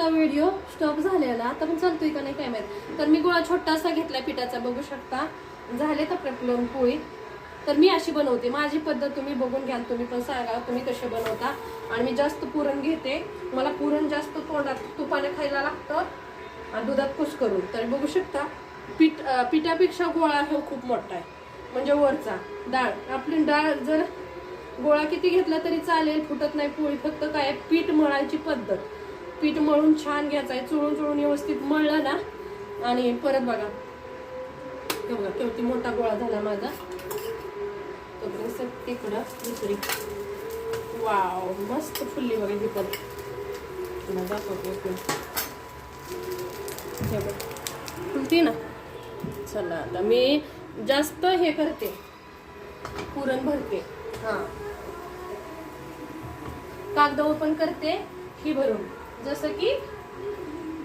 मधला video stop झालेला, आता पण चालतोय का नाही काय माहित. तर मी गोळा छोटासा घेतलाय पिठाचा, बघू शकता. झालेत आपल्या पुरणपोळी. तर मी अशी बनवते, माझी पद्धत तुम्ही बघून घ्या, तुम्ही पण सांगा तुम्ही कसे बनवता. आणि मी जास्त पुरण घेते, मला पुरण जास्त तोंडात तुपाने खायला लागतं आणि दुधात कुस करून. तर बघू शकता पिठापेक्षा गोळा हे खूप मोठा आहे, म्हणजे वरचा. डाळ, आपली डाळ जर गोळा किती घेतला तरी चालेल, फुटत नाही पोळी. फक्त काय पीठ मळायची पद्धत, पीठ मळून छान घ्यायचंय, चुळून चुळून व्यवस्थित मळलं ना. आणि परत बघा केवढी मोठा गोळा झाला माझा. तोपर्यंत तिकडं दुसरी वाव मस्त फुलली बघा ही पण. दाखवते फुलती ना. चला आता मी जास्त हे करते, पुरण भरते. हा, कागदावर पण करते ही भरून. जसं की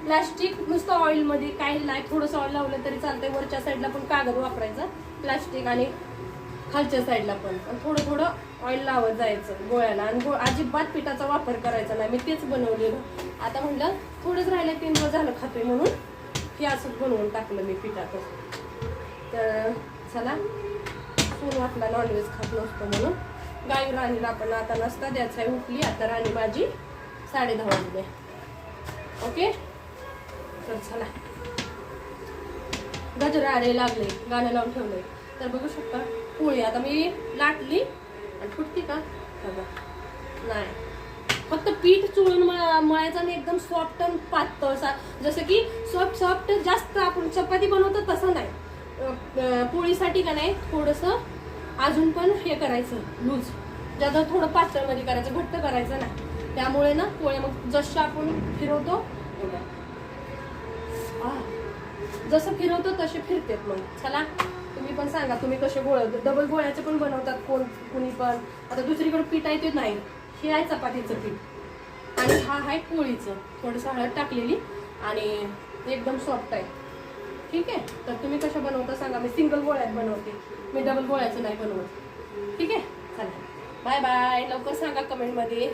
प्लास्टिक नुसतं ऑइल मध्ये काही नाही, थोडंसं ऑइल लावलं तरी चालतंय. वरच्या साईडला पण कागद वापरायचा प्लास्टिक, आणि खालच्या साईडला पण थोडं थोडं ऑइल लावत जायचं गोळ्याला. आणि अजिबात पिठाचा वापर करायचा नाही. मी तेच बनवलेलं. आता म्हटलं थोडंच राहिलं, 3 दिवस झालं खातोय म्हणून हे असंच बनवून टाकलं मी पिठाचं. तर चला, सून वाटला नॉनव्हेज खात नसतो म्हणून. गाई राणीला आपण आता नसता द्यायचा आहे. उठली आता राणी माझी, 10:30 वाजले. ओके, तर चला. गजराडे लागले, गाणं लावून ठेवलंय. तर बघू शकता पोळी आता मी लाटली आणि फुटती का नाही. फक्त पीठ चुळून मळायचं आणि एकदम सॉफ्ट आणि पातळ, जसं की सॉफ्ट जास्त आपण चपाती बनवतो तसं नाही. पोळीसाठी का नाही थोडंसं अजून पण हे करायचं लूज, ज्यादा थोडं पातळ मध्ये करायचं, घट्ट करायचं नाही. त्यामुळे ना पोळ्या मग जसं आपण फिरवतो जसं फिरवतो तसे फिरतेत. मग चला तुम्ही पण सांगा तुम्ही कसे डबल गोळ्याचे पण बनवतात कुणी पण. आता दुसरीकडे पीठ आहे ते नाही, हे आहे चपातीचं पीठ आणि हा आहे पोळीचं. थोडंसं हळद टाकलेली आणि एकदम सॉफ्ट आहे. ठीक आहे, तर तुम्ही कशा बनवता सांगा. मी सिंगल गोळ्यात बनवते, मी डबल गोळ्याचं नाही बनवत. ठीक आहे, चला बाय बाय. लवकर सांगा कमेंटमध्ये.